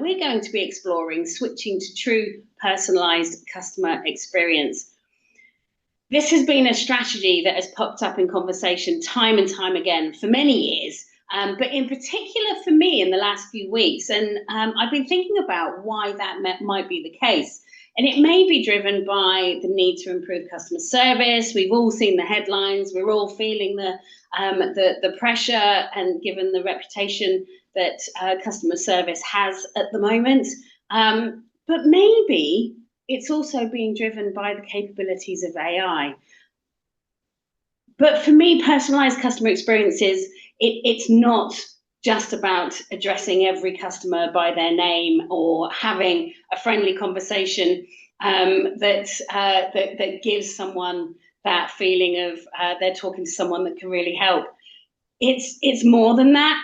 We're going to be exploring switching to true personalised customer experience. This has been a strategy that has popped up in conversation time and time again for many years, but in particular for me in the last few weeks. And I've been thinking about why that might be the case. And it may be driven by the need to improve customer service. We've all seen the headlines. We're all feeling the pressure, and given the reputation that customer service has at the moment. But maybe it's also being driven by the capabilities of AI. But for me, personalized customer experiences, it's not just about addressing every customer by their name or having a friendly conversation that gives someone that feeling of they're talking to someone that can really help. It's more than that.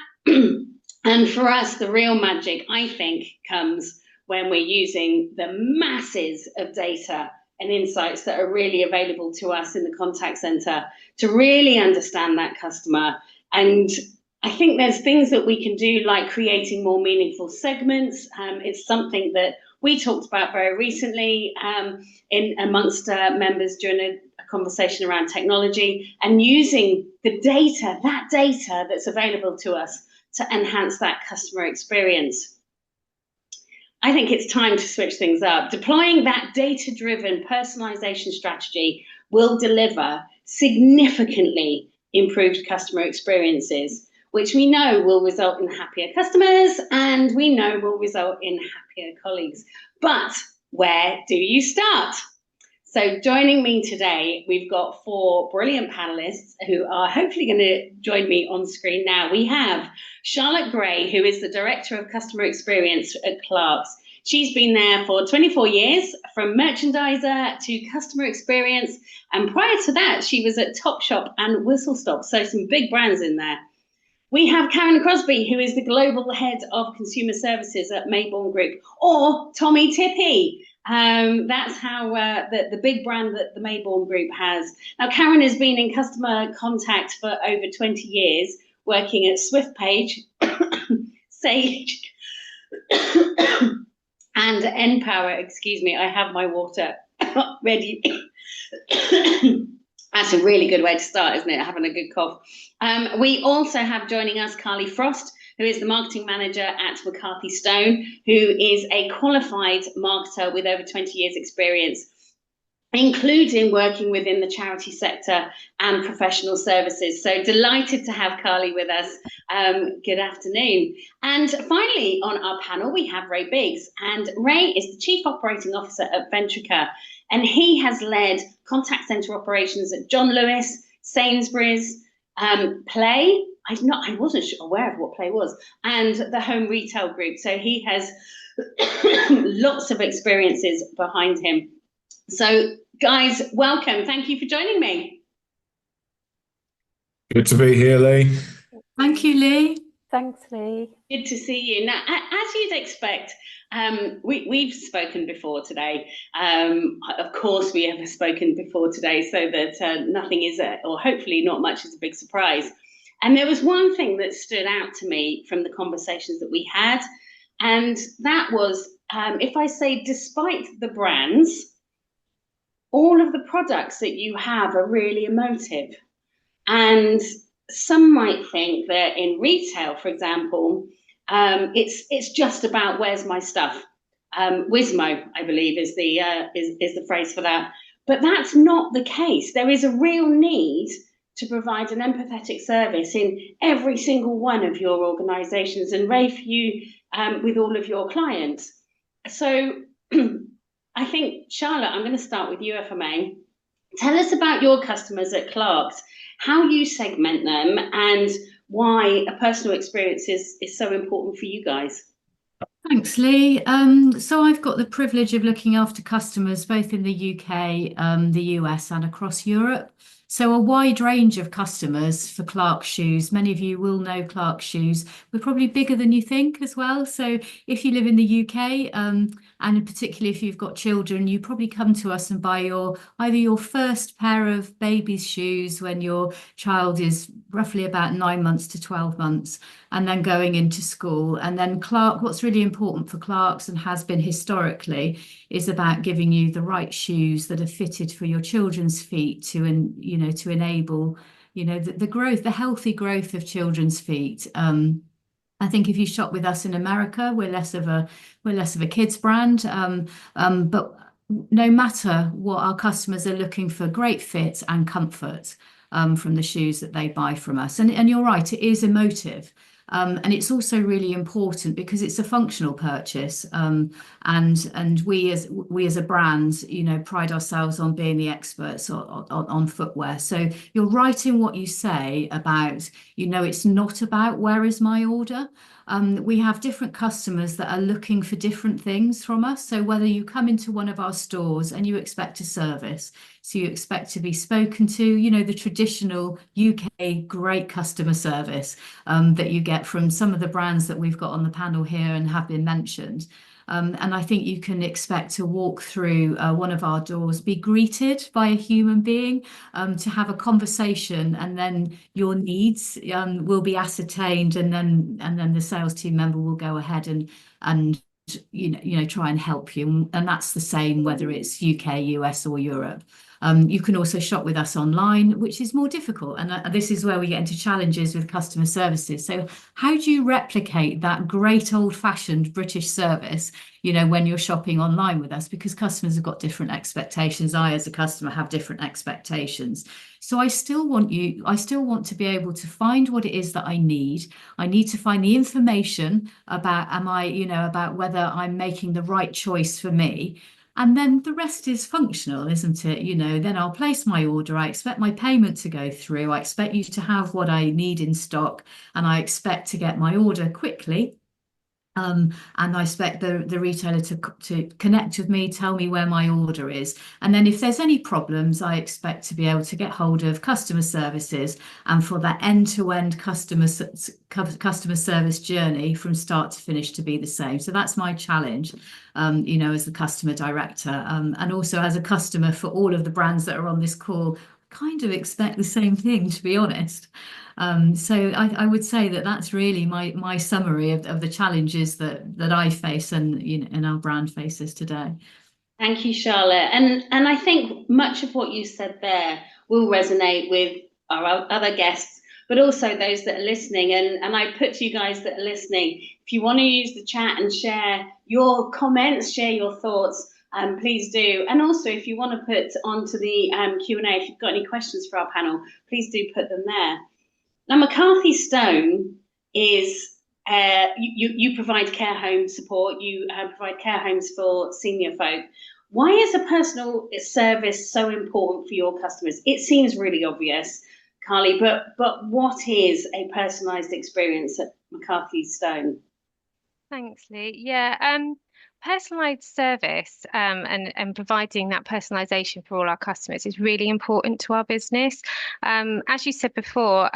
And for us, the real magic, I think, comes when we're using the masses of data and insights that are really available to us in the contact center to really understand that customer. And I think there's things that we can do, like creating more meaningful segments. It's something that we talked about very recently amongst members during a conversation around technology, and using the data, that data that's available to us, to enhance that customer experience. I think it's time to switch things up. Deploying that data-driven personalization strategy will deliver significantly improved customer experiences, which we know will result in happier customers, and we know will result in happier colleagues. But where do you start? So joining me today, we've got 4 brilliant panelists who are hopefully going to join me on screen now. We have Charlotte Gray, who is the Director of Customer Experience at Clarks. She's been there for 24 years, from merchandiser to customer experience. And prior to that, she was at Topshop and Whistle Stop, so some big brands in there. We have Karen Crosby, who is the Global Head of Consumer Services at Mayborn Group, or Tommy Tippy. That's how the big brand that the Mayborn Group has. Now, Karen has been in customer contact for over 20 years, working at SwiftPage, Sage, and nPower. Excuse me, I have my water ready. That's a really good way to start, isn't it? Having a good cough. We also have joining us Carly Frost, who is the marketing manager at McCarthy Stone, who is a qualified marketer with over 20 years experience, including working within the charity sector and professional services. So delighted to have Carly with us. Good afternoon. And finally on our panel, we have Ray Biggs, and Ray is the Chief Operating Officer at Ventrica, and he has led contact center operations at John Lewis, Sainsbury's, Play. I wasn't aware of what Play was, and the Home Retail Group. So he has lots of experiences behind him. So guys, welcome. Thank you for joining me. Good to be here, Lee. Thank you, Lee. Thanks, Lee. Good to see you. Now, as you'd expect, we've spoken before today. Of course, we have spoken before today, so that nothing is, or hopefully not much, is a big surprise. And there was one thing that stood out to me from the conversations that we had, and that was, if I say, despite the brands, all of the products that you have are really emotive. And some might think that in retail, for example, it's just about where's my stuff. Wismo, I believe, is the phrase for that. But that's not the case. There is a real need to provide an empathetic service in every single one of your organisations, and Ray, for you, with all of your clients. So I think, Charlotte, I'm going to start with you, if I may. Tell us about your customers at Clarks, how you segment them, and why a personal experience is so important for you guys. Thanks, Lee. So I've got the privilege of looking after customers both in the UK, the US, and across Europe. So a wide range of customers for Clark shoes. Many of you will know Clark shoes. We're probably bigger than you think as well. So if you live in the UK, and particularly if you've got children, you probably come to us and buy either your first pair of baby's shoes when your child is roughly about 9 months to 12 months, and then going into school. And then Clark, what's really important for Clarks and has been historically, is about giving you the right shoes that are fitted for your children's feet to enable, the growth, the healthy growth of children's feet. I think if you shop with us in America, we're less of a kids brand, but no matter what, our customers are looking for great fit and comfort from the shoes that they buy from us. And you're right, it is emotive. And it's also really important because it's a functional purchase. And we as a brand, pride ourselves on being the experts on footwear. So you're right in what you say about, it's not about where is my order. We have different customers that are looking for different things from us. So whether you come into one of our stores and you expect a service, so you expect to be spoken to, the traditional UK great customer service that you get from some of the brands that we've got on the panel here and have been mentioned. And I think you can expect to walk through one of our doors, be greeted by a human being, to have a conversation, and then your needs will be ascertained, and then the sales team member will go ahead and try and help you. And that's the same whether it's UK, US, or Europe. You can also shop with us online, which is more difficult. And this is where we get into challenges with customer services. So how do you replicate that great old-fashioned British service, when you're shopping online with us? Because customers have got different expectations. I, as a customer, have different expectations. So I still want to be able to find what it is that I need. I need to find the information about, about whether I'm making the right choice for me. And then the rest is functional, isn't it? Then I'll place my order. I expect my payment to go through. I expect you to have what I need in stock, and I expect to get my order quickly. And I expect the retailer to connect with me, tell me where my order is. And then if there's any problems, I expect to be able to get hold of customer services, and for that end-to-end customer service journey from start to finish to be the same. So that's my challenge, as the customer director, and also as a customer for all of the brands that are on this call. Kind of expect the same thing, to be honest. So I would say that's really my summary of the challenges that I face and our brand faces today. Thank you, Charlotte. And I think much of what you said there will resonate with our other guests, but also those that are listening. And I put to you guys that are listening, if you want to use the chat and share your comments, share your thoughts, please do. And also, if you want to put onto the Q&A, if you've got any questions for our panel, please do put them there. Now, McCarthy Stone is, you provide care home support, you provide care homes for senior folk. Why is a personal service so important for your customers? It seems really obvious, Carly, but what is a personalised experience at McCarthy Stone? Thanks, Lee. Yeah, personalised service and providing that personalisation for all our customers is really important to our business. As you said before,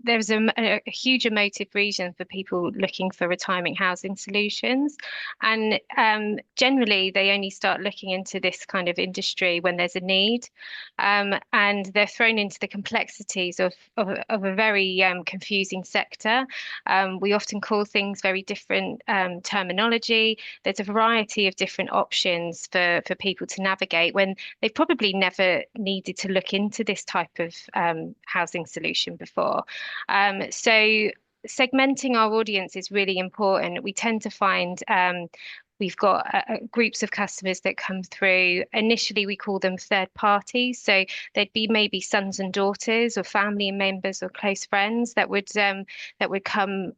there's a huge emotive reason for people looking for retirement housing solutions, and generally they only start looking into this kind of industry when there's a need, and they're thrown into the complexities of a very confusing sector. We often call things very different terminology. There's a variety of different options for people to navigate when they've probably never needed to look into this type of housing solution before. So segmenting our audience is really important. We tend to find we've got groups of customers that come through. Initially, we call them third parties. So they'd be maybe sons and daughters or family members or close friends that would come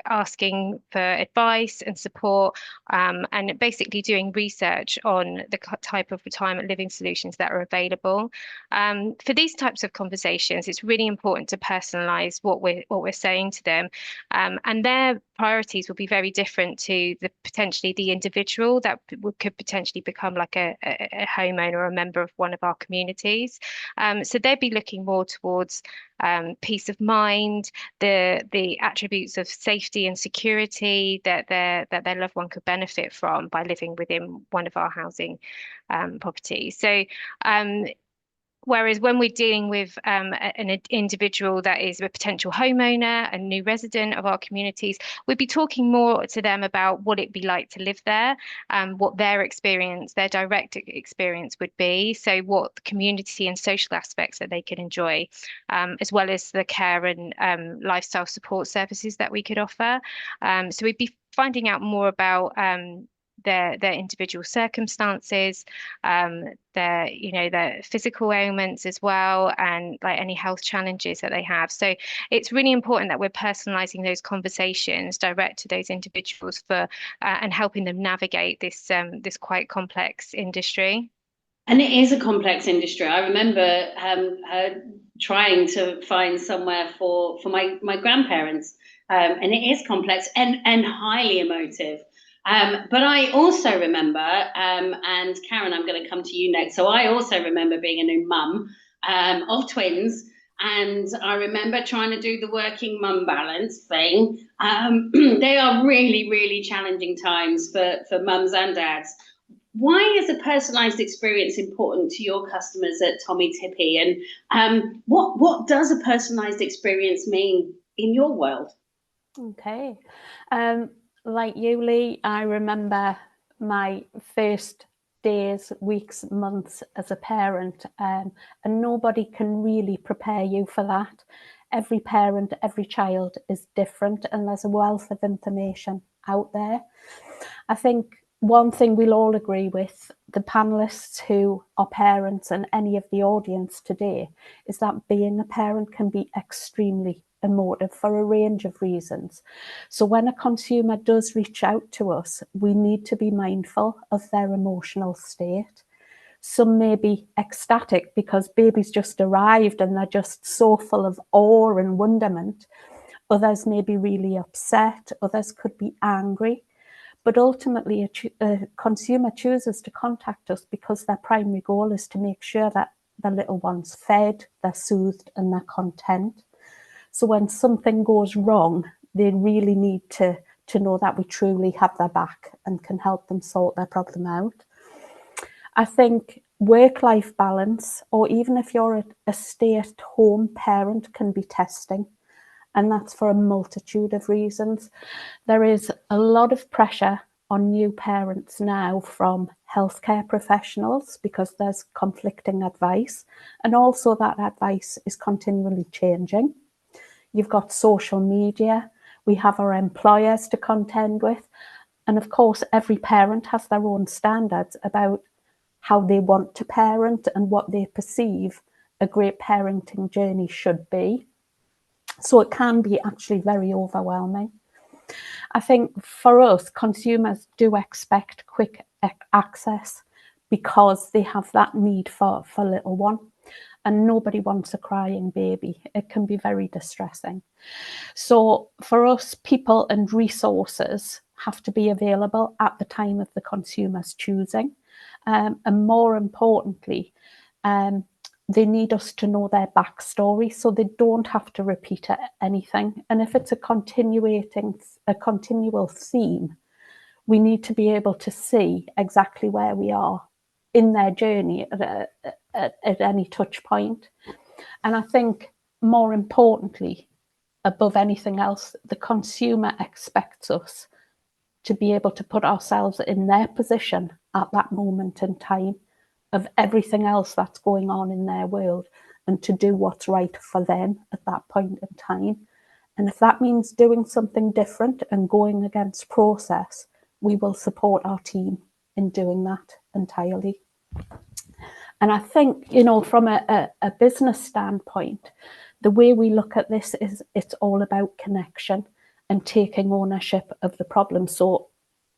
asking for advice and support, and basically doing research on the type of retirement living solutions that are available. For these types of conversations, it's really important to personalise what we're saying to them, and their priorities will be very different to potentially the individual that could potentially become like a homeowner or a member of one of our communities. So they'd be looking more towards peace of mind, the attributes of safety and security that their loved one could benefit from by living within one of our housing properties. So whereas when we're dealing with an individual that is a potential homeowner, a new resident of our communities, we'd be talking more to them about what it'd be like to live there, what their experience, their direct experience would be. So what the community and social aspects that they could enjoy, as well as the care and lifestyle support services that we could offer. So we'd be finding out more about their individual circumstances, their physical ailments as well, and like any health challenges that they have. So it's really important that we're personalising those conversations direct to those individuals for and helping them navigate this quite complex industry. And it is a complex industry. I remember trying to find somewhere for my grandparents, and it is complex and highly emotive. But I also remember, and Karen, I'm going to come to you next. So I also remember being a new mum of twins, and I remember trying to do the working mum balance thing. They are really, really challenging times for mums and dads. Why is a personalised experience important to your customers at Tommee Tippee? And what does a personalised experience mean in your world? Okay. Like you, Lee, I remember my first days, weeks, months as a parent, and nobody can really prepare you for that. Every parent, every child is different, and there's a wealth of information out there. I think one thing we'll all agree with, the panelists who are parents and any of the audience today, is that being a parent can be extremely emotive for a range of reasons. So when a consumer does reach out to us, we need to be mindful of their emotional state. Some may be ecstatic because baby's just arrived and they're just so full of awe and wonderment. Others may be really upset. Others could be angry. But ultimately, a consumer chooses to contact us because their primary goal is to make sure that the little one's fed, they're soothed, and they're content. So when something goes wrong, they really need to know that we truly have their back and can help them sort their problem out. I think work-life balance, or even if you're a stay-at-home parent, can be testing. And that's for a multitude of reasons. There is a lot of pressure on new parents now from healthcare professionals because there's conflicting advice, and also that advice is continually changing. You've got social media, we have our employers to contend with, and of course every parent has their own standards about how they want to parent and what they perceive a great parenting journey should be. So it can be actually very overwhelming. I think for us, consumers do expect quick access because they have that need for little one. And nobody wants a crying baby. It can be very distressing. So for us, people and resources have to be available at the time of the consumer's choosing. And more importantly, they need us to know their backstory so they don't have to repeat anything. And if it's a continual theme, we need to be able to see exactly where we are in their journey at any touch point. And I think more importantly, above anything else, the consumer expects us to be able to put ourselves in their position at that moment in time of everything else that's going on in their world and to do what's right for them at that point in time. And if that means doing something different and going against process, we will support our team in doing that entirely. And I think, you know, from a business standpoint, the way we look at this is it's all about connection and taking ownership of the problem. So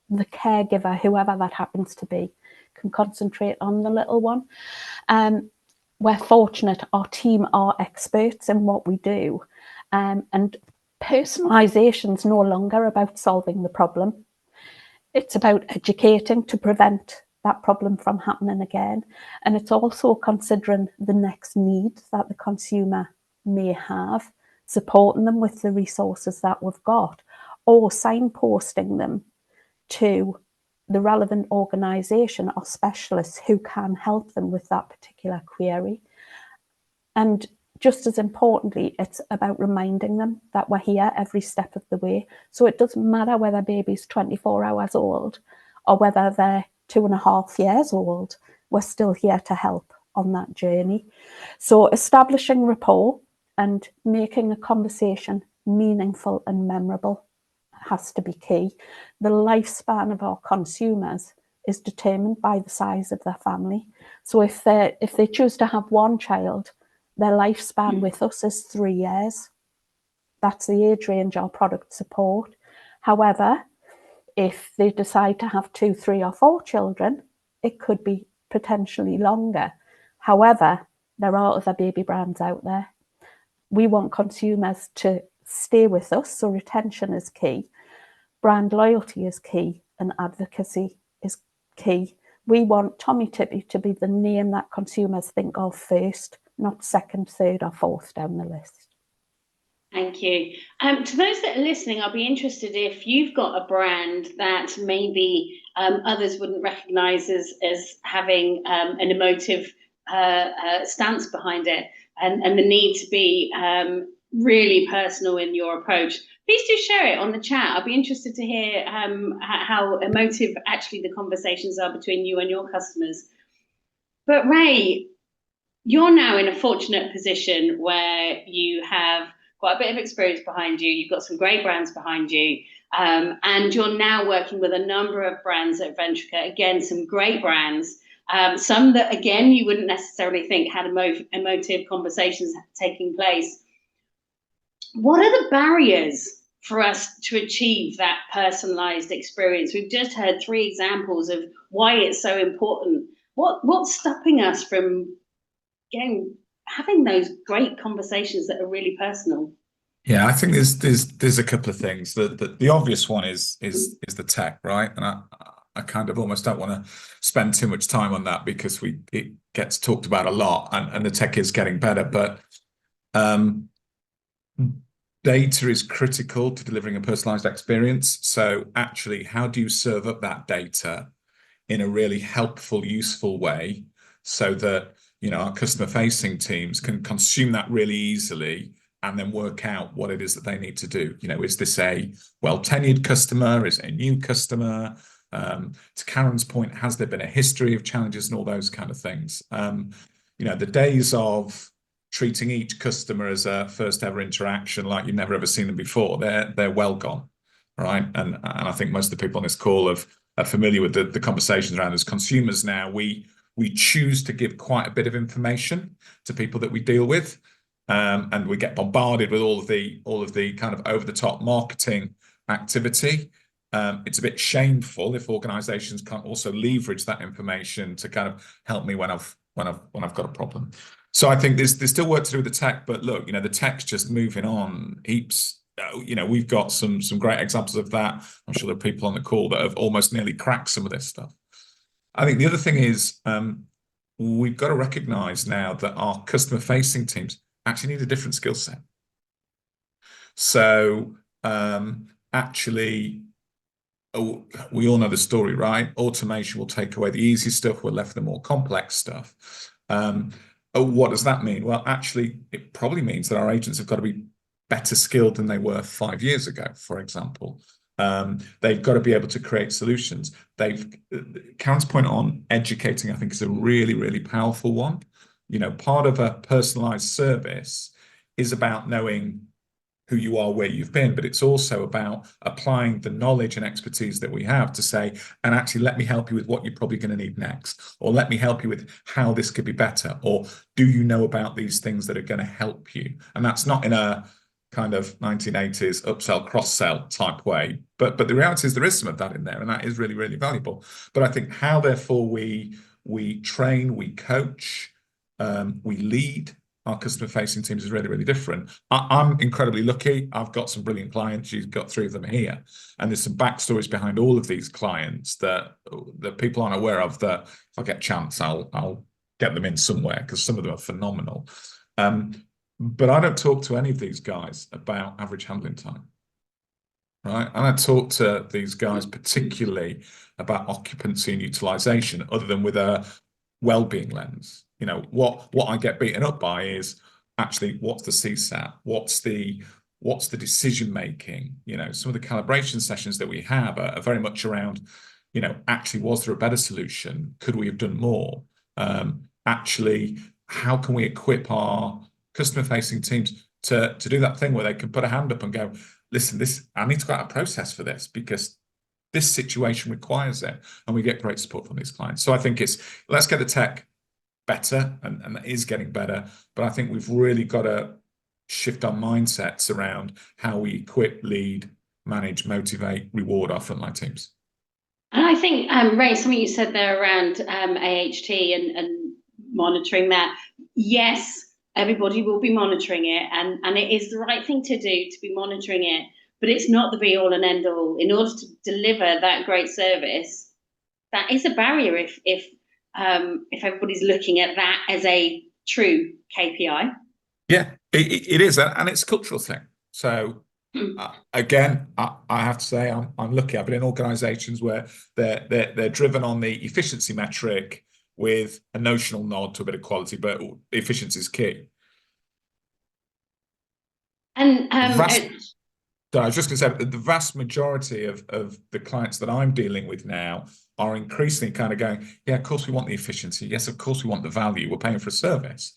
the caregiver, whoever that happens to be, can concentrate on the little one. We're fortunate our team are experts in what we do. And Personalisation is no longer about solving the problem. It's about educating to prevent that problem from happening again. And it's also considering the next need that the consumer may have, supporting them with the resources that we've got, or signposting them to the relevant organisation or specialists who can help them with that particular query. And just as importantly, it's about reminding them that we're here every step of the way. So it doesn't matter whether baby's 24 hours old or whether they're 2.5 years old, we're still here to help on that journey. So establishing rapport and making a conversation meaningful and memorable has to be key. The lifespan of our consumers is determined by the size of their family. So if they choose to have one child, their lifespan with us is 3 years. That's the age range our products support. However, if they decide to have 2, 3 or 4 children, it could be potentially longer. However, there are other baby brands out there. We want consumers to stay with us, so retention is key. Brand loyalty is key, and advocacy is key. We want Tommy Tippy to be the name that consumers think of first, not second, third or fourth down the list. Thank you. To those that are listening, I'll be interested if you've got a brand that maybe others wouldn't recognise as having an emotive stance behind it, and the need to be really personal in your approach. Please do share it on the chat. I'll be interested to hear how emotive actually the conversations are between you and your customers. But Ray, you're now in a fortunate position where you have quite a bit of experience behind you. You've got some great brands behind you. And you're now working with a number of brands at Ventrica. Again, some great brands. Some that, again, you wouldn't necessarily think had emotive conversations taking place. What are the barriers for us to achieve that personalised experience? We've just heard 3 examples of why it's so important. What's stopping us from having those great conversations that are really personal? Yeah, I think there's a couple of things. The obvious one is the tech, right? And I kind of almost don't want to spend too much time on that because it gets talked about a lot, and the tech is getting better. But data is critical to delivering a personalized experience. So actually, how do you serve up that data in a really helpful, useful way so that our customer-facing teams can consume that really easily and then work out what it is that they need to do? Is this a well-tenured customer? Is it a new customer? To Karen's point, has there been a history of challenges and all those kind of things? The days of treating each customer as a first ever interaction like you've never ever seen them before, they're well gone, right? And I think most of the people on this call are familiar with the conversations around as consumers now. We choose to give quite a bit of information to people that we deal with, and we get bombarded with all of the kind of over-the-top marketing activity. It's a bit shameful if organizations can't also leverage that information to kind of help me when I've got a problem. So I think there's still work to do with the tech, but look, the tech's just moving on heaps. We've got some great examples of that. I'm sure there are people on the call that have almost nearly cracked some of this stuff. I think the other thing is we've got to recognize now that our customer-facing teams actually need a different skill set. So actually, we all know the story, right? Automation will take away the easy stuff. We're left with the more complex stuff. What does that mean? Well, actually, it probably means that our agents have got to be better skilled than they were 5 years ago, for example. They've got to be able to create solutions. Karen's point on educating, I think, is a really, really powerful one. Part of a personalized service is about knowing who you are, where you've been, but it's also about applying the knowledge and expertise that we have to say, and actually let me help you with what you're probably going to need next, or let me help you with how this could be better, or do you know about these things that are going to help you? And that's not in a kind of 1980s upsell, cross-sell type way, but the reality is there is some of that in there, and that is really, really valuable. But I think how therefore we train, we coach, we lead our customer facing teams is really, really different. I'm incredibly lucky. I've got some brilliant clients. You've got 3 of them here. And there's some backstories behind all of these clients that people aren't aware of, that if I get a chance, I'll get them in somewhere, because some of them are phenomenal. But I don't talk to any of these guys about average handling time. Right. And I talk to these guys particularly about occupancy and utilization, other than with a well-being lens. You know, what I get beaten up by is actually what's the CSAT, what's the decision making. You know, some of the calibration sessions that we have are very much around, you know, actually, was there a better solution? Could we have done more? Actually, how can we equip our customer facing teams to do that thing where they can put a hand up and go, listen, I need to go out a process for this because this situation requires it, and we get great support from these clients. So I think let's get the tech better, and that is getting better, but I think we've really got to shift our mindsets around how we equip, lead, manage, motivate, reward our frontline teams. And I think, Ray, something you said there around AHT and monitoring that. Yes, everybody will be monitoring it, and it is the right thing to do to be monitoring it, but it's not the be all and end all. In order to deliver that great service, that is a barrier if everybody's looking at that as a true KPI. Yeah, it is, and it's a cultural thing. So again, I have to say I'm lucky. I've been in organisations where they're driven on the efficiency metric with a notional nod to a bit of quality, but efficiency is key. And I was just going to say, the vast majority of the clients that I'm dealing with now are increasingly kind of going, yeah, of course we want the efficiency. Yes, of course we want the value. We're paying for a service.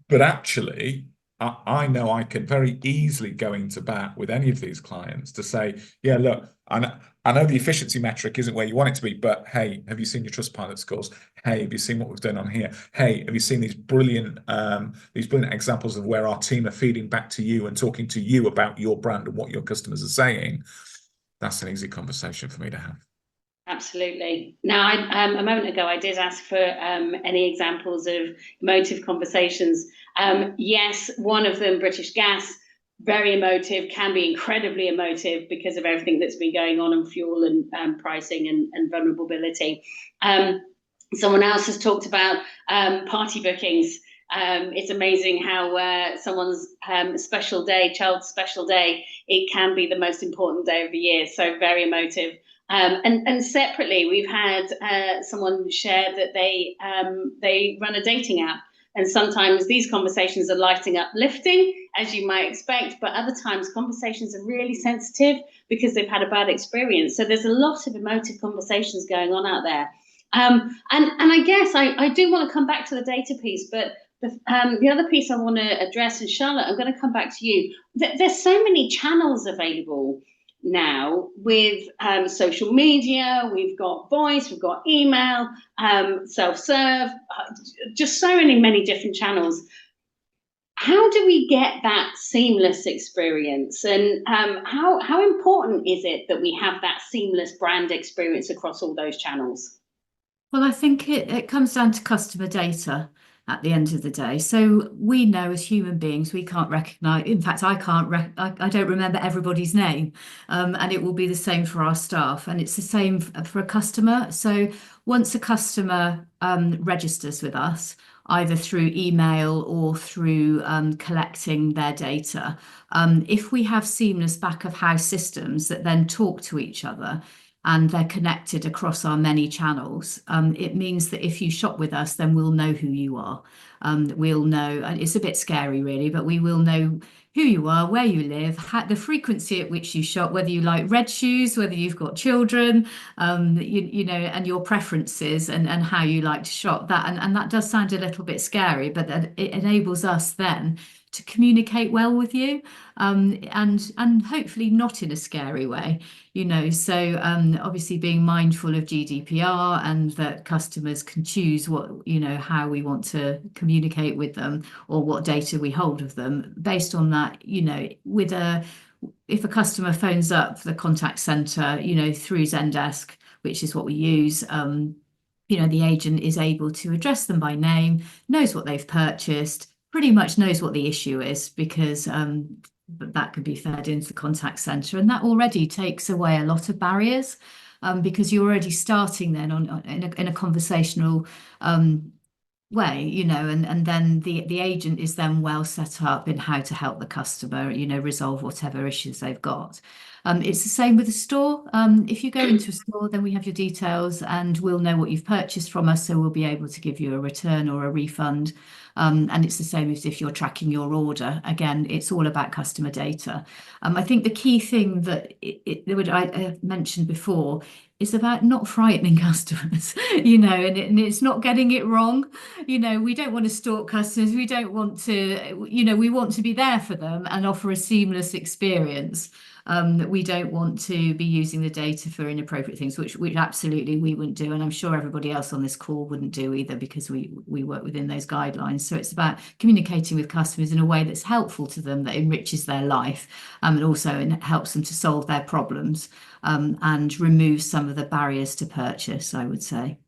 But actually, I know I can very easily go into bat with any of these clients to say, yeah, look, I know the efficiency metric isn't where you want it to be, but hey, have you seen your Trustpilot scores? Hey, have you seen what we've done on here? Hey, have you seen these brilliant examples of where our team are feeding back to you and talking to you about your brand and what your customers are saying? That's an easy conversation for me to have. Absolutely. Now, a moment ago, I did ask for any examples of emotive conversations. Yes, one of them, British Gas, very emotive, can be incredibly emotive because of everything that's been going on in fuel and pricing and vulnerability. Someone else has talked about party bookings. It's amazing how someone's special day, child's special day, it can be the most important day of the year. So very emotive. And separately, we've had someone share that they run a dating app, and sometimes these conversations are lighting up, lifting, as you might expect, but other times conversations are really sensitive because they've had a bad experience. So there's a lot of emotive conversations going on out there. And I guess I do want to come back to the data piece, but the other piece I want to address, and Charlotte, I'm going to come back to you. There's so many channels available now with social media. We've got voice, we've got email, self-serve, just so many different channels. How do we get that seamless experience, and how important is it that we have that seamless brand experience across all those channels? Well, I think it comes down to customer data at the end of the day. So we know as human beings, we can't recognize, in fact, I don't remember everybody's name, and it will be the same for our staff, and it's the same for a customer. So once a customer registers with us, either through email or through collecting their data, if we have seamless back of house systems that then talk to each other, and they're connected across our many channels, it means that if you shop with us, then we'll know who you are. We'll know, and it's a bit scary really, but we will know who you are, where you live, the frequency at which you shop, whether you like red shoes, whether you've got children, you know, and your preferences and how you like to shop. And that does sound a little bit scary, but it enables us then to communicate well with you, and hopefully not in a scary way, you know. So obviously being mindful of GDPR, and that customers can choose what, you know, how we want to communicate with them or what data we hold of them based on that, you know. If a customer phones up the contact center, you know, through Zendesk, which is what we use, you know, the agent is able to address them by name, knows what they've purchased, pretty much knows what the issue is, because that could be fed into the contact centre, and that already takes away a lot of barriers, because you're already starting then in a conversational way, you know, and then the agent is then well set up in how to help the customer, you know, resolve whatever issues they've got. It's the same with the store. If you go into a store, then we have your details and we'll know what you've purchased from us, so we'll be able to give you a return or a refund. And it's the same as if you're tracking your order. Again, it's all about customer data. I think the key thing that I mentioned before is about not frightening customers, you know, and it's not getting it wrong. You know, we don't want to stalk customers. We don't want to, you know, we want to be there for them and offer a seamless experience. We don't want to be using the data for inappropriate things, which absolutely we wouldn't do. And I'm sure everybody else on this call wouldn't do either, because we work within those guidelines. So it's about communicating with customers in a way that's helpful to them, that enriches their life, and also helps them to solve their problems, and remove some of the barriers to purchase, I would say.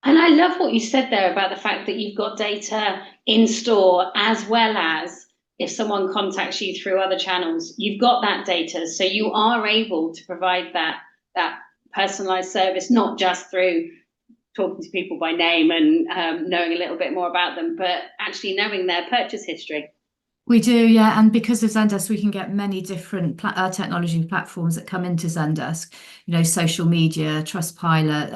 And I love what you said there about the fact that you've got data in store, as well as if someone contacts you through other channels, you've got that data. So you are able to provide that personalized service, not just through talking to people by name and knowing a little bit more about them, but actually knowing their purchase history. We do, yeah. And because of Zendesk, we can get many different technology platforms that come into Zendesk, you know, social media, Trustpilot,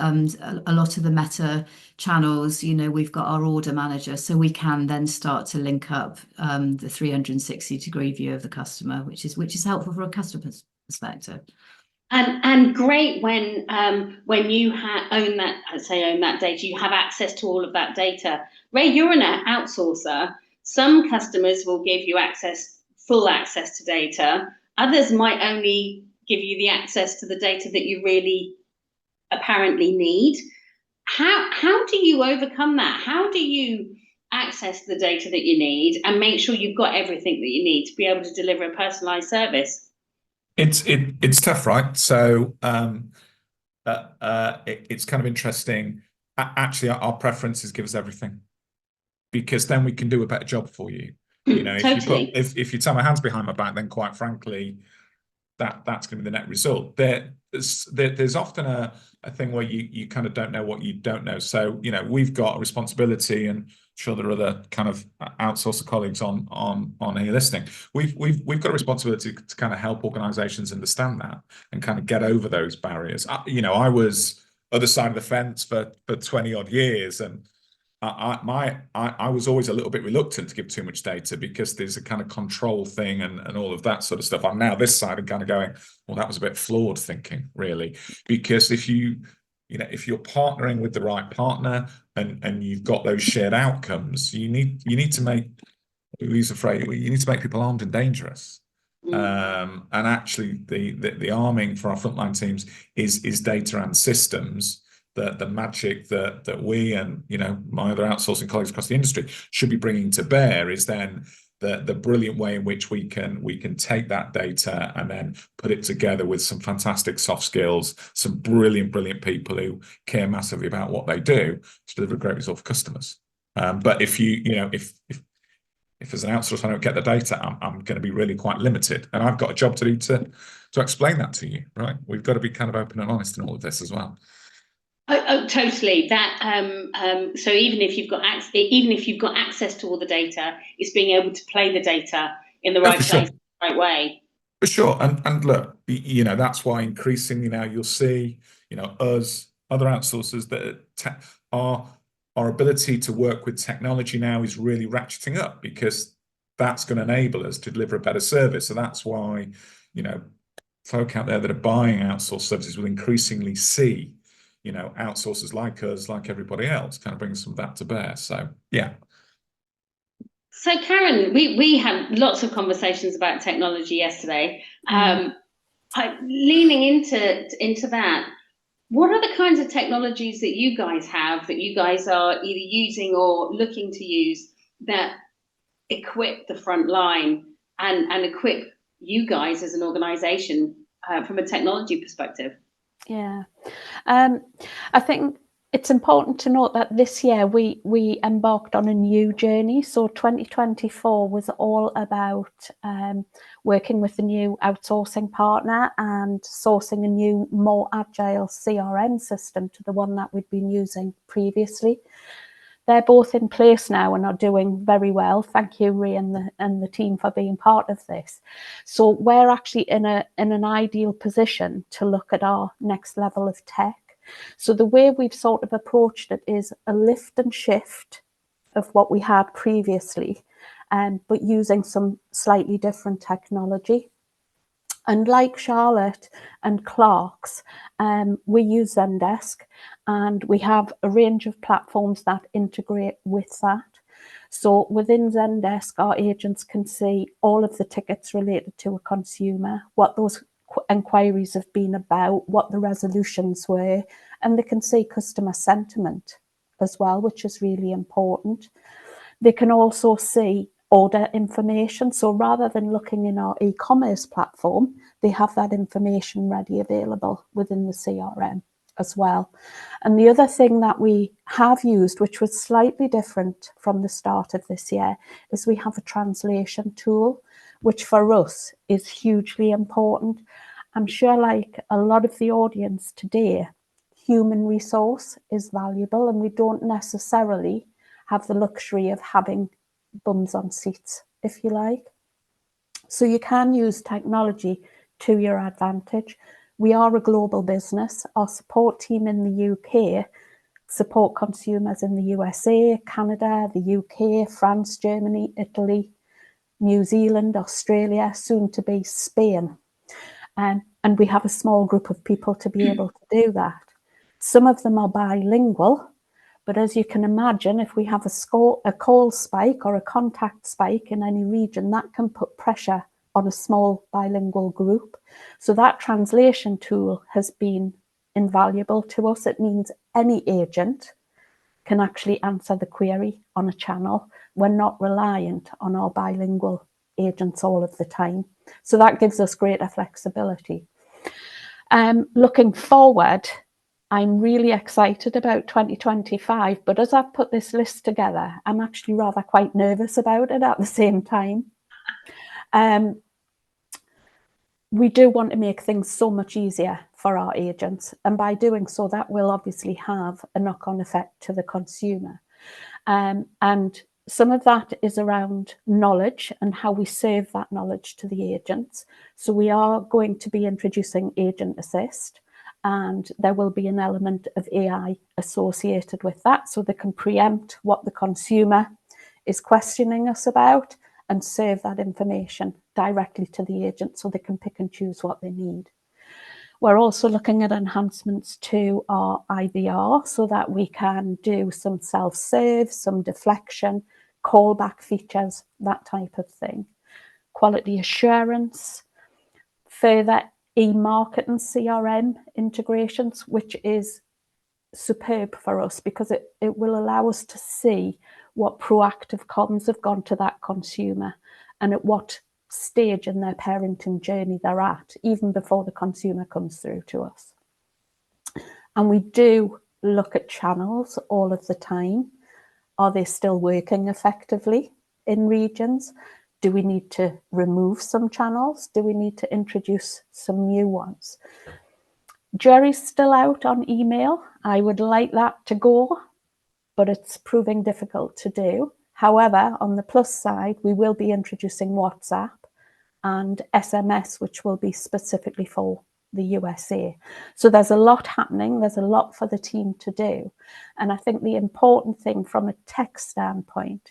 a lot of the Meta channels, you know, we've got our order manager, so we can then start to link up the 360-degree view of the customer, which is helpful from a customer's perspective. And great when you own that data, you have access to all of that data. Ray, you're an outsourcer. Some customers will give you full access to data. Others might only give you the access to the data that you really apparently need. How do you overcome that? How do you access the data that you need and make sure you've got everything that you need to be able to deliver a personalized service? It's tough, right? So it's kind of interesting. Actually, our preference is give us everything, because then we can do a better job for you. You know, totally. if you tie my hands behind my back, then quite frankly, that's going to be the net result. There's often a thing where you kind of don't know what you don't know. So, you know, we've got a responsibility, and I'm sure there are other kind of outsourcer colleagues on here listening. We've got a responsibility to kind of help organizations understand that and kind of get over those barriers. You know, I was other side of the fence for 20 odd years, and I was always a little bit reluctant to give too much data, because there's a kind of control thing and all of that sort of stuff. I'm now this side and kind of going, well, that was a bit flawed thinking, really, because if you're partnering with the right partner and you've got those shared outcomes, you need to make, we use the phrase, you need to make people armed and dangerous. And actually the arming for our frontline teams is data and systems. The magic that we and, you know, my other outsourcing colleagues across the industry should be bringing to bear is then the brilliant way in which we can take that data and then put it together with some fantastic soft skills, some brilliant people who care massively about what they do to deliver a great result for customers. But if as an outsourcer I don't get the data, I'm going to be really quite limited, and I've got a job to do to explain that to you, right? We've got to be kind of open and honest in all of this as well. Oh, totally. That so even if you've got access to all the data, it's being able to play the data in the right place, the right way. For sure. And look, you know, that's why increasingly now you'll see, you know, us, other outsourcers, that our ability to work with technology now is really ratcheting up, because that's going to enable us to deliver a better service. So that's why, you know, folk out there that are buying outsourced services will increasingly see, you know, outsourcers like us, like everybody else, kind of bring some of that to bear. So, yeah. So, Karen, we had lots of conversations about technology yesterday. Leaning into that, what are the kinds of technologies that you guys have, that you guys are either using or looking to use, that equip the front line and equip you guys as an organization from a technology perspective? Yeah, I think It's important to note that this year we embarked on a new journey. So 2024 was all about working with a new outsourcing partner and sourcing a new, more agile CRM system to the one that we'd been using previously. They're both in place now and are doing very well. Thank you, Ray, and the team for being part of this. So we're actually in an ideal position to look at our next level of tech. So the way we've sort of approached it is a lift and shift of what we had previously, but using some slightly different technology. And like Charlotte and Clark's, we use Zendesk, and we have a range of platforms that integrate with that. So within Zendesk, our agents can see all of the tickets related to a consumer, what those inquiries have been about, what the resolutions were, and they can see customer sentiment as well, which is really important. They can also see order information. So rather than looking in our e-commerce platform, they have that information ready available within the CRM as well. And the other thing that we have used, which was slightly different from the start of this year, is we have a translation tool, which for us is hugely important. I'm sure, like a lot of the audience today, human resource is valuable, and we don't necessarily have the luxury of having bums on seats, if you like. So you can use technology to your advantage. We are a global business. Our support team in the UK support consumers in the USA, Canada, the UK, France, Germany, Italy, New Zealand, Australia, soon to be Spain. And we have a small group of people to be able to do that. Some of them are bilingual, but as you can imagine, if we have a call spike or a contact spike in any region, that can put pressure on a small bilingual group. So that translation tool has been invaluable to us. It means any agent can actually answer the query on a channel. We're not reliant on our bilingual agents all of the time. So that gives us greater flexibility. Looking forward, I'm really excited about 2025, but as I've put this list together, I'm actually rather quite nervous about it at the same time. We do want to make things so much easier for our agents, and by doing so, that will obviously have a knock-on effect to the consumer. And some of that is around knowledge and how we serve that knowledge to the agents. So we are going to be introducing Agent Assist, and there will be an element of AI associated with that, so they can preempt what the consumer is questioning us about and serve that information directly to the agent so they can pick and choose what they need. We're also looking at enhancements to our IVR so that we can do some self-serve, some deflection, callback features, that type of thing. Quality assurance, further e-marketing CRM integrations, which is superb for us because it will allow us to see what proactive comms have gone to that consumer and at what stage in their parenting journey they're at, even before the consumer comes through to us. And we do look at channels all of the time. Are they still working effectively in regions? Do we need to remove some channels? Do we need to introduce some new ones? Jury's still out on email. I would like that to go, but it's proving difficult to do. However, on the plus side, we will be introducing WhatsApp and SMS, which will be specifically for the USA. So there's a lot happening. There's a lot for the team to do. And I think the important thing from a tech standpoint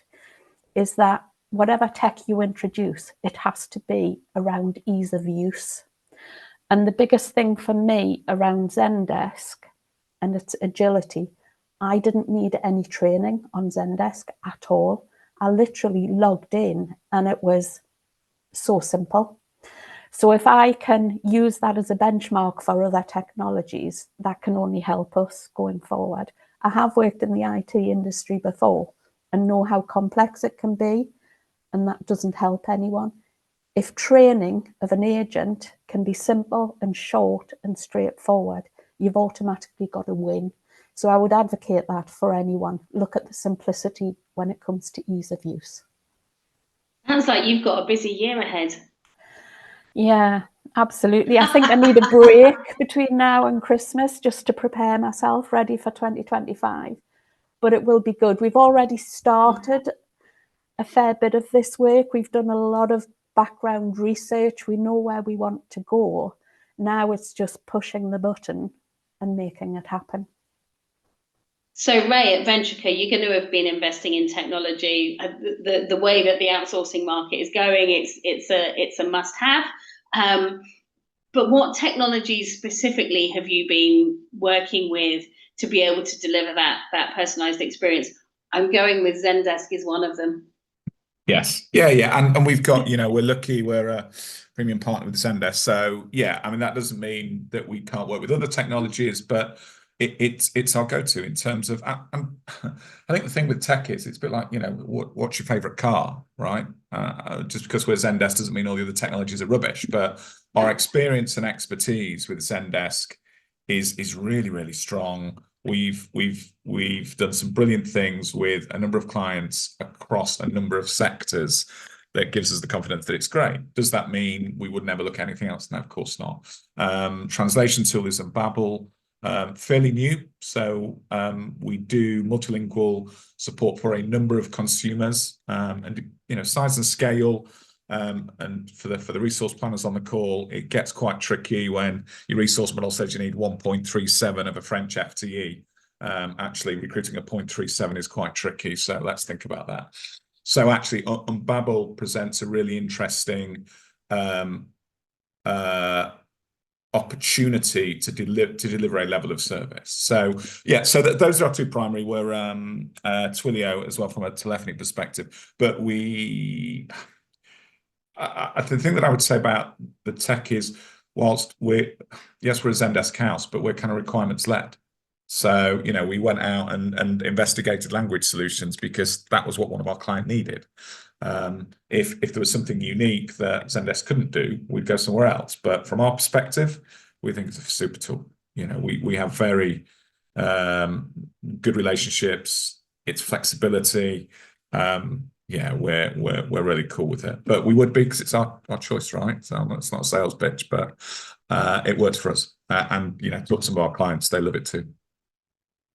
is that whatever tech you introduce, it has to be around ease of use. And the biggest thing for me around Zendesk and its agility, I didn't need any training on Zendesk at all. I literally logged in and it was so simple. So if I can use that as a benchmark for other technologies, that can only help us going forward. I have worked in the IT industry before and know how complex it can be, and that doesn't help anyone. If training of an agent can be simple and short and straightforward, you've automatically got a win. So I would advocate that for anyone. Look at the simplicity when it comes to ease of use. Sounds like you've got a busy year ahead. Yeah, absolutely. I think I need a break between now and Christmas just to prepare myself ready for 2025. But it will be good. We've already started a fair bit of this work. We've done a lot of background research. We know where we want to go. Now it's just pushing the button and making it happen. So Ray, at Ventrica, you're going to have been investing in technology. The way that the outsourcing market is going, it's a must-have. But what technologies specifically have you been working with to be able to deliver that personalized experience? I'm going with Zendesk is one of them. Yes. Yeah. And we've got, we're lucky we're a premium partner with Zendesk. So yeah, I mean, that doesn't mean that we can't work with other technologies, but it's our go-to in terms of, I think the thing with tech is it's a bit like, what's your favorite car, right? Just because we're Zendesk doesn't mean all the other technologies are rubbish, but our experience and expertise with Zendesk is really, really strong. We've done some brilliant things with a number of clients across a number of sectors that gives us the confidence that it's great. Does that mean we would never look at anything else? No, of course not. Translation tool is Babel, fairly new. So we do multilingual support for a number of consumers, and size and scale. And for the resource planners on the call, it gets quite tricky when your resource model says you need 1.37 of a French FTE. Actually, recruiting a 0.37 is quite tricky. So let's think about that. So actually, Babel presents a really interesting opportunity to deliver a level of service. So yeah, so those are our two primary. We're Twilio as well from a telephony perspective, but the thing that I would say about the tech is, whilst we're a Zendesk house, but we're kind of requirements led. So, we went out and investigated language solutions because that was what one of our clients needed. If there was something unique that Zendesk couldn't do, we'd go somewhere else. But from our perspective, we think it's a super tool. We have very good relationships. It's flexibility. Yeah, we're really cool with it, but we would be because it's our choice, right? So it's not a sales pitch, but it works for us. And talk to some of our clients, they love it too.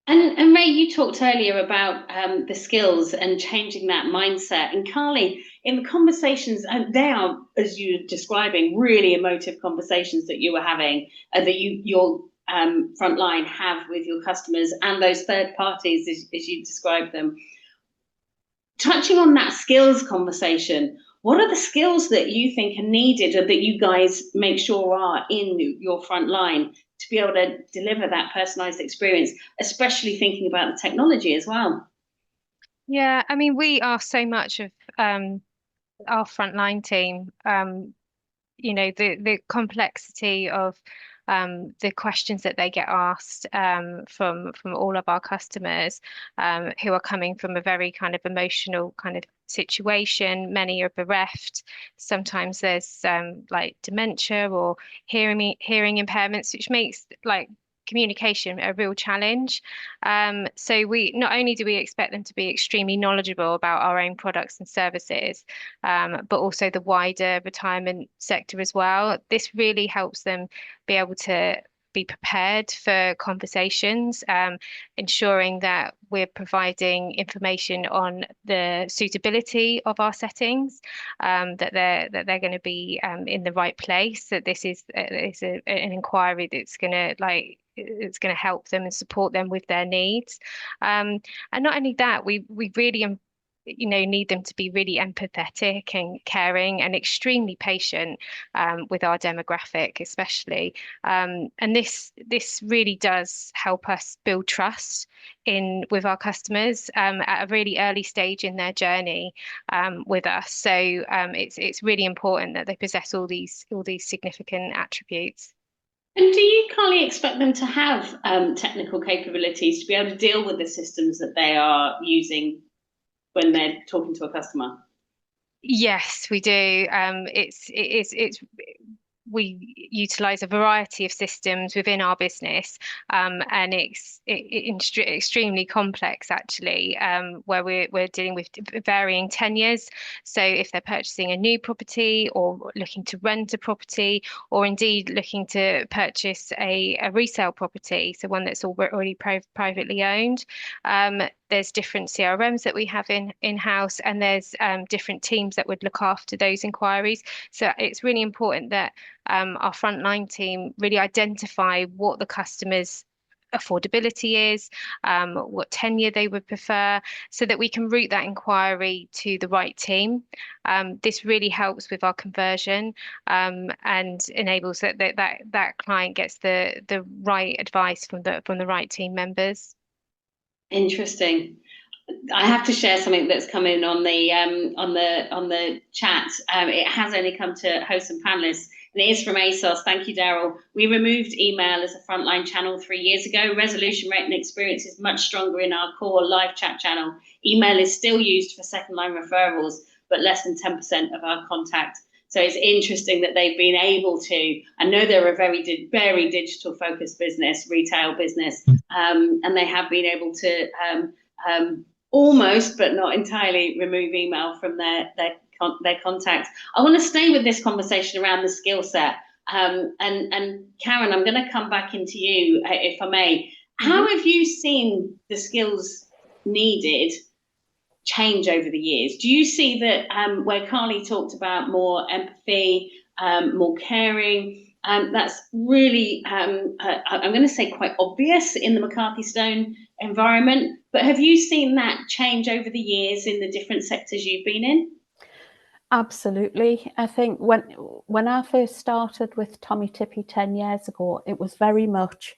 And Ray, you talked earlier about the skills and changing that mindset. And Carly, in the conversations, and they are, as you're describing, really emotive conversations that you were having, that your frontline have with your customers and those third parties, as you described them. Touching on that skills conversation, what are the skills that you think are needed or that you guys make sure are in your front line to be able to deliver that personalized experience, especially thinking about the technology as well? Yeah, I mean, we are so much of our frontline team. The complexity of the questions that they get asked from all of our customers who are coming from a very kind of emotional kind of situation. Many are bereft. Sometimes there's like dementia or hearing impairments, which makes like communication a real challenge. So we not only do we expect them to be extremely knowledgeable about our own products and services, but also the wider retirement sector as well. This really helps them be able to be prepared for conversations, ensuring that we're providing information on the suitability of our settings, that they're going to be in the right place, that this is an inquiry that's going to it's going to help them and support them with their needs. And not only that, we really need them to be really empathetic and caring and extremely patient with our demographic, especially. And this really does help us build trust with our customers at a really early stage in their journey with us. So it's really important that they possess all these significant attributes. And do you, Carly, expect them to have technical capabilities to be able to deal with the systems that they are using when they're talking to a customer? Yes, we do. It's we utilize a variety of systems within our business, and it's extremely complex actually, where we're dealing with varying tenures. So if they're purchasing a new property or looking to rent a property, or indeed looking to purchase a resale property, so one that's already privately owned, there's different CRMs that we have in-house, and there's different teams that would look after those inquiries. So it's really important that our frontline team really identify what the customer's affordability is, what tenure they would prefer, so that we can route that inquiry to the right team. This really helps with our conversion, and enables that client gets the right advice from the right team members. Interesting. I have to share something that's come in on the chat. It has only come to hosts and panelists, and it is from ASOS. Thank you, Daryl. We removed email as a frontline channel 3 years ago. Resolution rate and experience is much stronger in our core live chat channel. Email is still used for second line referrals, but less than 10% of our contact. So it's interesting that they've been able to. I know they're a very digital focused business, retail business, and they have been able to almost, but not entirely, remove email from their contacts. I want to stay with this conversation around the skill set. And Karen, I'm going to come back into you, if I may. How have you seen the skills needed change over the years? Do you see that where Carly talked about more empathy, more caring, that's really, I'm going to say, quite obvious in the McCarthy Stone environment, but have you seen that change over the years in the different sectors you've been in? Absolutely. I think when I first started with Tommy Tippy 10 years ago, it was very much,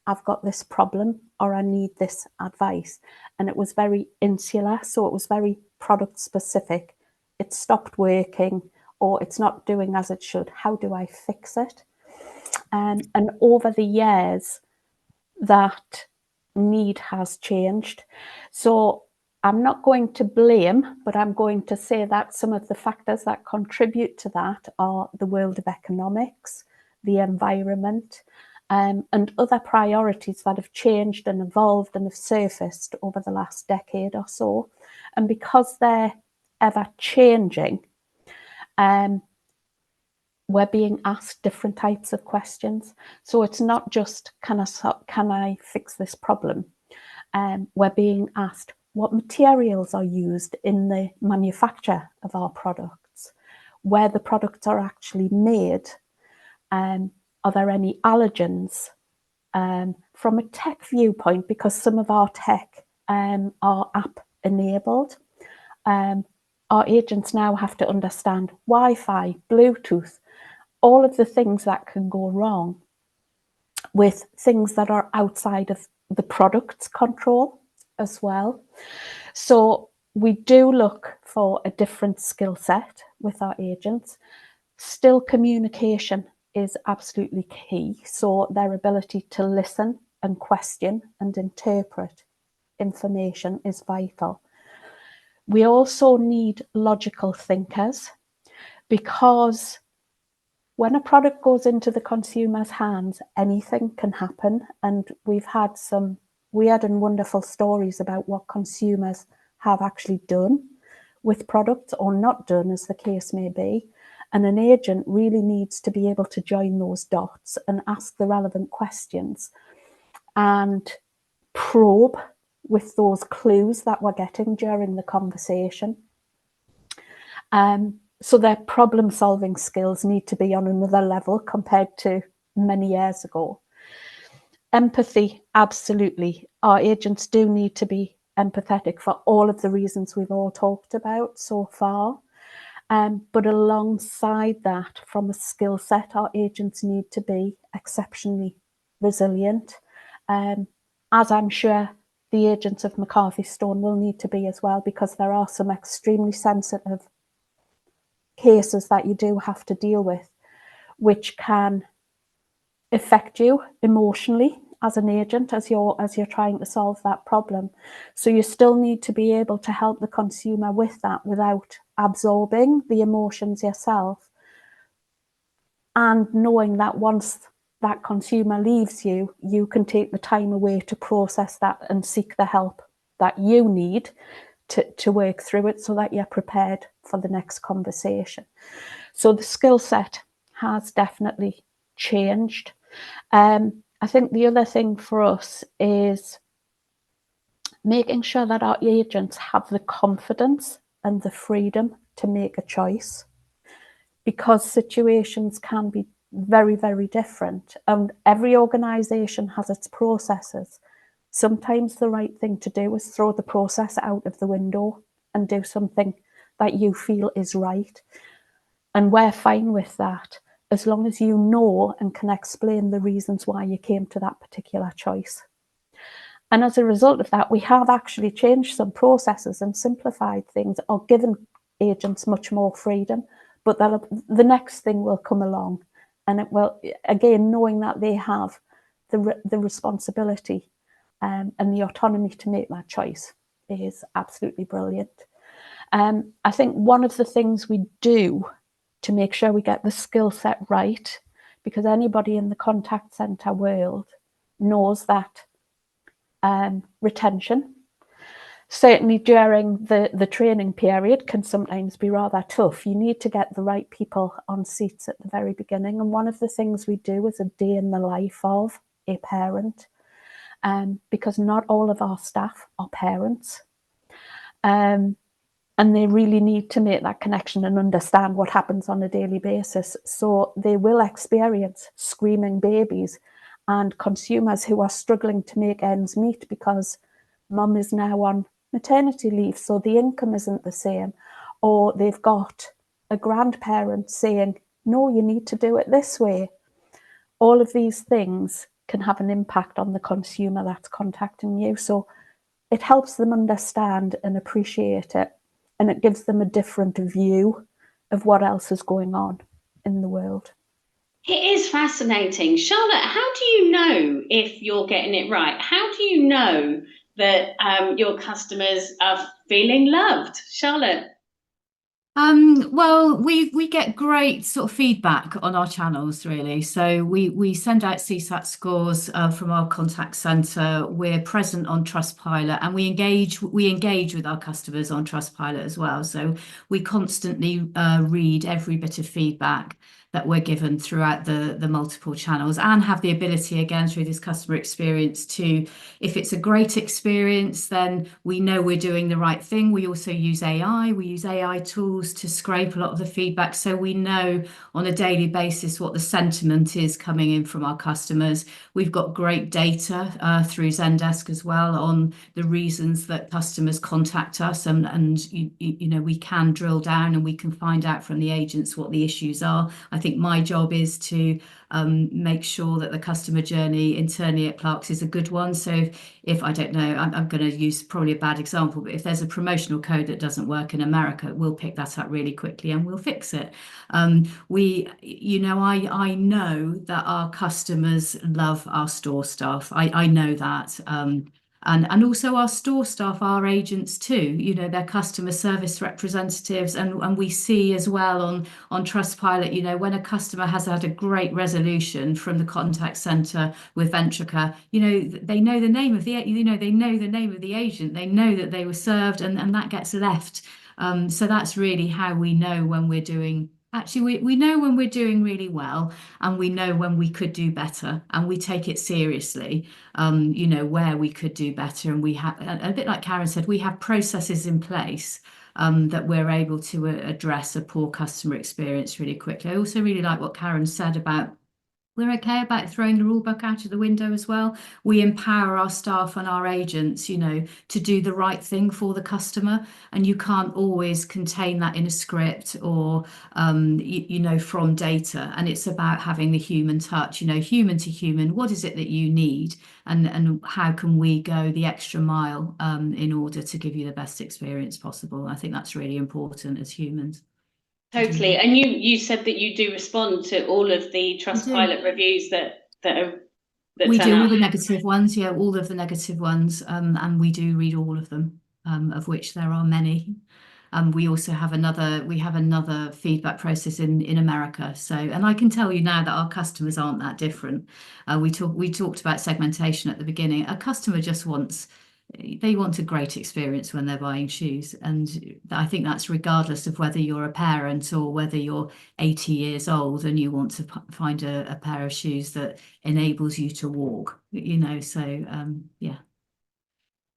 I've got this problem or I need this advice. And it was very insular, so it was very product specific. It stopped working, or it's not doing as it should. How do I fix it? And over the years, that need has changed. So I'm not going to blame, but I'm going to say that some of the factors that contribute to that are the world of economics, the environment, and other priorities that have changed and evolved and have surfaced over the last decade or so. And because they're ever changing, we're being asked different types of questions. So it's not just, can I fix this problem? We're being asked, what materials are used in the manufacture of our products? Where the products are actually made? Are there any allergens? From a tech viewpoint, because some of our tech are app enabled, our agents now have to understand Wi-Fi, Bluetooth, all of the things that can go wrong with things that are outside of the product's control as well. So we do look for a different skill set with our agents. Still, communication is absolutely key. So their ability to listen and question and interpret information is vital. We also need logical thinkers, because when a product goes into the consumer's hands, anything can happen. And we've had some weird and wonderful stories about what consumers have actually done with products, or not done, as the case may be. And an agent really needs to be able to join those dots and ask the relevant questions and probe with those clues that we're getting during the conversation. So their problem-solving skills need to be on another level compared to many years ago. Empathy, absolutely. Our agents do need to be empathetic for all of the reasons we've all talked about so far. But alongside that, from a skill set, our agents need to be exceptionally resilient, as I'm sure the agents of McCarthy Stone will need to be as well, because there are some extremely sensitive cases that you do have to deal with, which can affect you emotionally as an agent as you're trying to solve that problem. So you still need to be able to help the consumer with that without absorbing the emotions yourself, and knowing that once that consumer leaves you, you can take the time away to process that and seek the help that you need to work through it so that you're prepared for the next conversation. So the skill set has definitely changed. I think the other thing for us is making sure that our agents have the confidence and the freedom to make a choice, because situations can be very, very different, and every organisation has its processes. Sometimes the right thing to do is throw the process out of the window and do something that you feel is right. And we're fine with that, as long as you know and can explain the reasons why you came to that particular choice. And as a result of that, we have actually changed some processes and simplified things, or given agents much more freedom. But the next thing will come along, and it will, again, knowing that they have the responsibility and the autonomy to make that choice is absolutely brilliant. I think one of the things we do to make sure we get the skill set right, because anybody in the contact centre world knows that retention, certainly during the training period, can sometimes be rather tough. You need to get the right people on seats at the very beginning. And one of the things we do is a day in the life of a parent, because not all of our staff are parents. And they really need to make that connection and understand what happens on a daily basis. So they will experience screaming babies and consumers who are struggling to make ends meet because mum is now on maternity leave, so the income isn't the same. Or they've got a grandparent saying, no, you need to do it this way. All of these things can have an impact on the consumer that's contacting you. So it helps them understand and appreciate it. And it gives them a different view of what else is going on in the world. It is fascinating. Charlotte, how do you know if you're getting it right? How do you know that your customers are feeling loved? Charlotte? Well, we get great sort of feedback on our channels, really. So we send out CSAT scores from our contact centre. We're present on Trustpilot, and we engage with our customers on Trustpilot as well. So we constantly read every bit of feedback that we're given throughout the multiple channels, and have the ability, again, through this customer experience, to, if it's a great experience, then we know we're doing the right thing. We also use AI. We use AI tools to scrape a lot of the feedback, so we know on a daily basis what the sentiment is coming in from our customers. We've got great data through Zendesk as well on the reasons that customers contact us, and you know, we can drill down and we can find out from the agents what the issues are. I think my job is to make sure that the customer journey internally at Clarks is a good one. So if I don't know, I'm going to use probably a bad example, but if there's a promotional code that doesn't work in America, we'll pick that up really quickly and we'll fix it. You know, I know that our customers love our store staff. I know that. And also our store staff, our agents too, you know, they're customer service representatives. And we see as well on Trustpilot, you know, when a customer has had a great resolution from the contact centre with Ventrica, you know, they know the name of the, you know, they know the name of the agent, they know that they were served, and that gets left. So that's really how we know when we're doing. Actually, we know when we're doing really well, and we know when we could do better, and we take it seriously, you know, where we could do better. And we have, a bit like Karen said, we have processes in place that we're able to address a poor customer experience really quickly. I also really like what Karen said about, we're okay about throwing the rule book out of the window as well. We empower our staff and our agents, you know, to do the right thing for the customer. And you can't always contain that in a script or, you know, from data. And it's about having the human touch, you know, human to human. What is it that you need? And how can we go the extra mile in order to give you the best experience possible? I think that's really important as humans. Totally. And you said that you do respond to all of the Trustpilot reviews that we do, all the negative ones, yeah, all of the negative ones, and we do read all of them, of which there are many. We also have another feedback process in America. So, and I can tell you now that our customers aren't that different. We talked about segmentation at the beginning. A customer just wants a great experience when they're buying shoes, and I think that's regardless of whether you're a parent or whether you're 80 years old and you want to find a pair of shoes that enables you to walk. So yeah.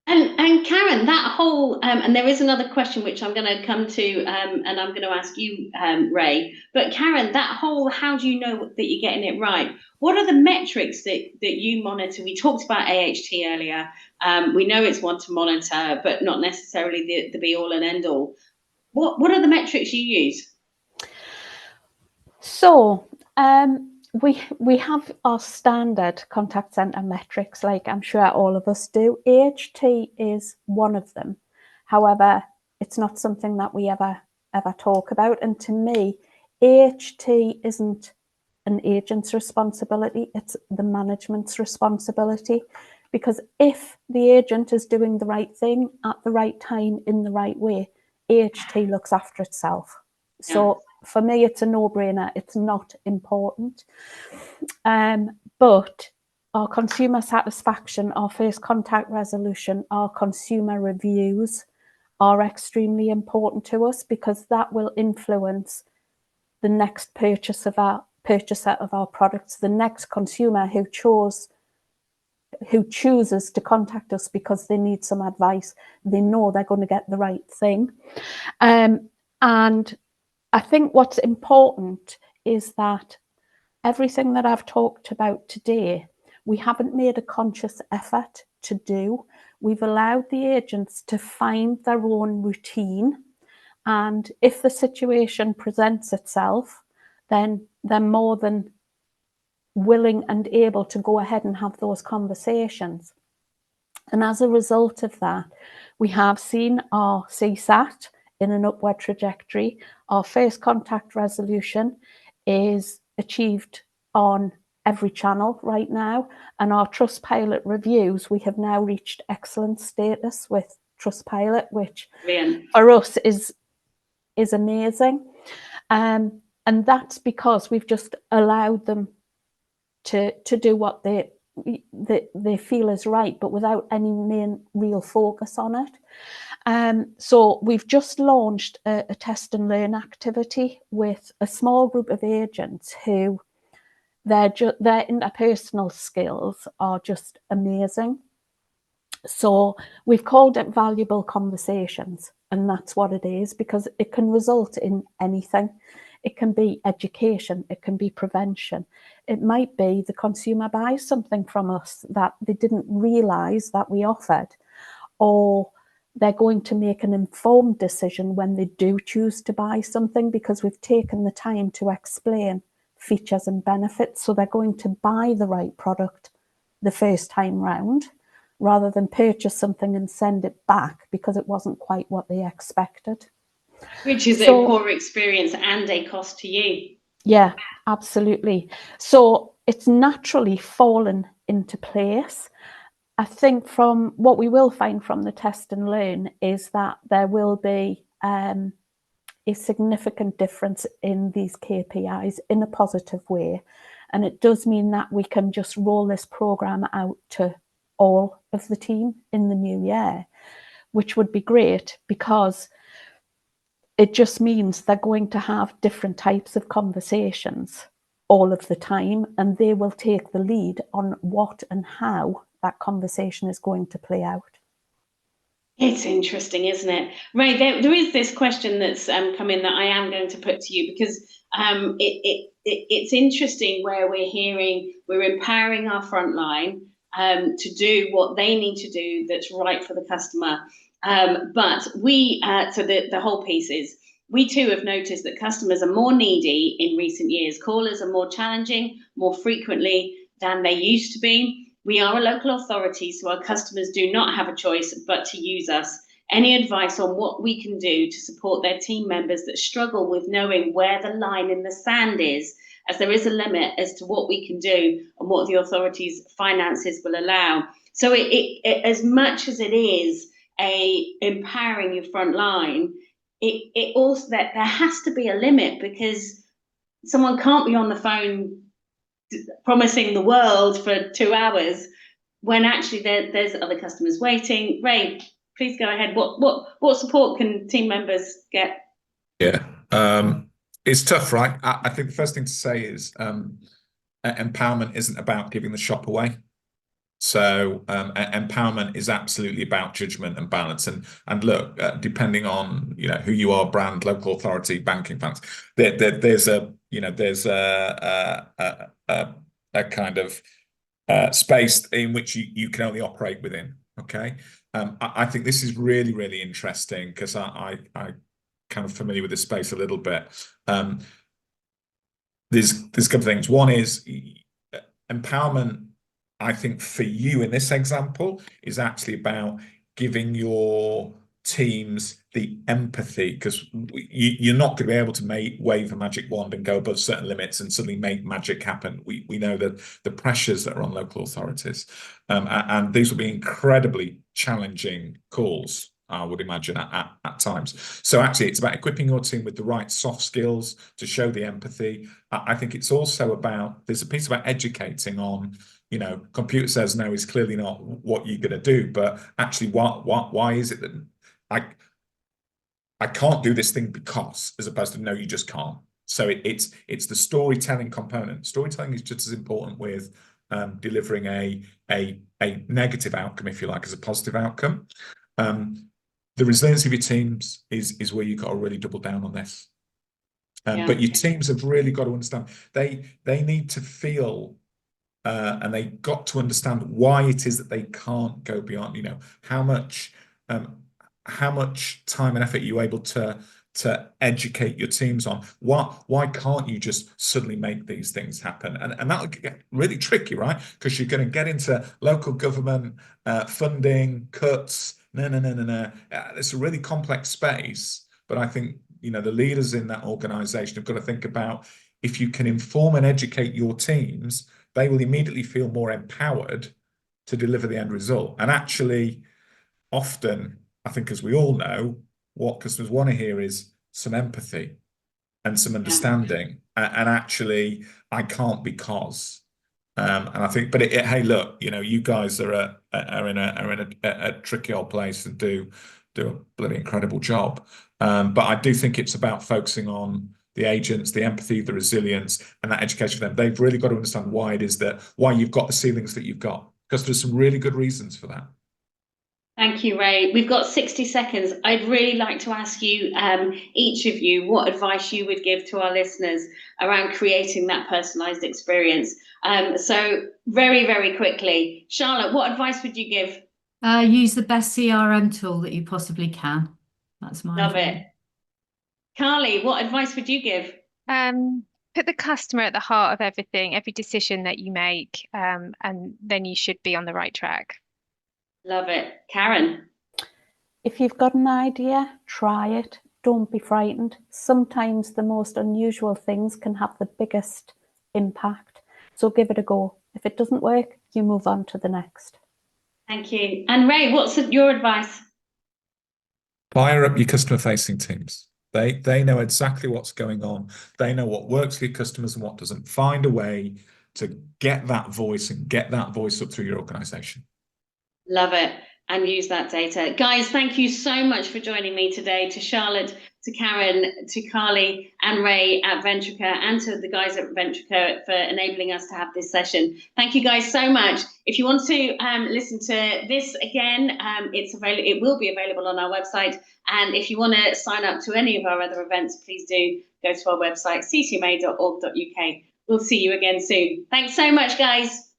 And Karen, that whole and there is another question which I'm going to come to, and I'm going to ask you, Ray. But Karen, that whole, how do you know that you're getting it right? What are the metrics that you monitor? We talked about AHT earlier. We know it's one to monitor, but not necessarily the be all and end all. What are the metrics you use? So we have our standard contact center metrics, like I'm sure all of us do. AHT is one of them. However, it's not something that we ever talk about. And to me, AHT isn't an agent's responsibility, it's the management's responsibility. Because if the agent is doing the right thing at the right time in the right way, AHT looks after itself. Yeah. So for me, it's a no-brainer. It's not important. But our consumer satisfaction, our first contact resolution, our consumer reviews are extremely important to us, because that will influence the next purchase of our purchaser of our products, the next consumer who chooses to contact us because they need some advice. They know they're going to get the right thing. And I think what's important is that everything that I've talked about today, we haven't made a conscious effort to do. We've allowed the agents to find their own routine. And if the situation presents itself, then they're more than willing and able to go ahead and have those conversations. And as a result of that, we have seen our CSAT in an upward trajectory. Our first contact resolution is achieved on every channel right now. And our Trustpilot reviews, we have now reached excellent status with Trustpilot, which for us is amazing. And that's because we've just allowed them to do what they feel is right, but without any main real focus on it. So we've just launched a test and learn activity with a small group of agents who their interpersonal skills are just amazing. So we've called it valuable conversations, and that's what it is, because it can result in anything. It can be education, it can be prevention. It might be the consumer buys something from us that they didn't realise that we offered, or they're going to make an informed decision when they do choose to buy something, because we've taken the time to explain features and benefits. So they're going to buy the right product the first time round, rather than purchase something and send it back because it wasn't quite what they expected. Which is a poor experience and a cost to you. Yeah, absolutely. So it's naturally fallen into place. I think from what we will find from the test and learn is that there will be a significant difference in these KPIs in a positive way. And it does mean that we can just roll this program out to all of the team in the new year, which would be great, because it just means they're going to have different types of conversations all of the time, and they will take the lead on what and how that conversation is going to play out. It's interesting, isn't it? Ray, there is this question that's come in that I am going to put to you, because it's interesting where we're empowering our frontline to do what they need to do that's right for the customer. But so the whole piece is, we too have noticed that customers are more needy in recent years. Callers are more challenging, more frequently than they used to be. We are a local authority, so our customers do not have a choice but to use us. Any advice on what we can do to support their team members that struggle with knowing where the line in the sand is, as there is a limit as to what we can do and what the authority's finances will allow. So it as much as it is empowering your front line, it also, that there has to be a limit, because someone can't be on the phone promising the world for 2 hours when actually there's other customers waiting. Ray, please go ahead. What support can team members get? Yeah, it's tough, right? I think the first thing to say is empowerment isn't about giving the shop away. So empowerment is absolutely about judgment and balance. And look, depending on who you are, brand, local authority, banking, finance, there's a kind of space in which you can only operate within. Okay, I think this is really, really interesting, because I kind of familiar with this space a little bit. There's a couple of things. One is empowerment, I think, for you in this example, is actually about giving your teams the empathy, because you're not going to be able to wave a magic wand and go above certain limits and suddenly make magic happen. We know that the pressures that are on local authorities, and these will be incredibly challenging calls, I would imagine, at times. So actually, it's about equipping your team with the right soft skills to show the empathy. I think it's also about, there's a piece about educating on, computer says no is clearly not what you're going to do, but actually, why is it that I can't do this thing because, as opposed to no, you just can't. So it's the storytelling component. Storytelling is just as important with delivering a negative outcome, if you like, as a positive outcome. The resilience of your teams is where you've got to really double down on this. But your teams have really got to understand, they need to feel and they got to understand why it is that they can't go beyond, how much time and effort are you able to educate your teams on why can't you just suddenly make these things happen, and that'll get really tricky, right? Because you're going to get into local government funding cuts. No. It's a really complex space, but I think the leaders in that organization have got to think about, if you can inform and educate your teams, they will immediately feel more empowered to deliver the end result. And actually, often, I think, as we all know, what customers want to hear is some empathy and some understanding. And actually, I can't because. And I think, but hey, look, you guys are in a tricky old place and do a bloody incredible job. But I do think it's about focusing on the agents, the empathy, the resilience, and that education for them. They've really got to understand why you've got the ceilings that you've got, because there's some really good reasons for that. Thank you, Ray. We've got 60 seconds. I'd really like to ask you, each of you, what advice you would give to our listeners around creating that personalised experience. So very, very quickly, Charlotte, what advice would you give? Use the best CRM tool that you possibly can. That's my Love it. Carly, what advice would you give? Put the customer at the heart of everything, every decision that you make, and then you should be on the right track. Love it. Karen? If you've got an idea, try it. Don't be frightened. Sometimes the most unusual things can have the biggest impact. So give it a go. If it doesn't work, you move on to the next. Thank you. And Ray, what's your advice? Fire up your customer-facing teams. They know exactly what's going on. They know what works for your customers and what doesn't. Find a way to get that voice and get that voice up through your organization. Love it. And use that data. Guys, thank you so much for joining me today. To Charlotte, to Karen, to Carly and Ray at Ventrica, and to the guys at Ventrica for enabling us to have this session. Thank you guys so much. If you want to listen to this again, it will be available on our website. And if you want to sign up to any of our other events, please do go to our website, ccma.org.uk. We'll see you again soon. Thanks so much, guys.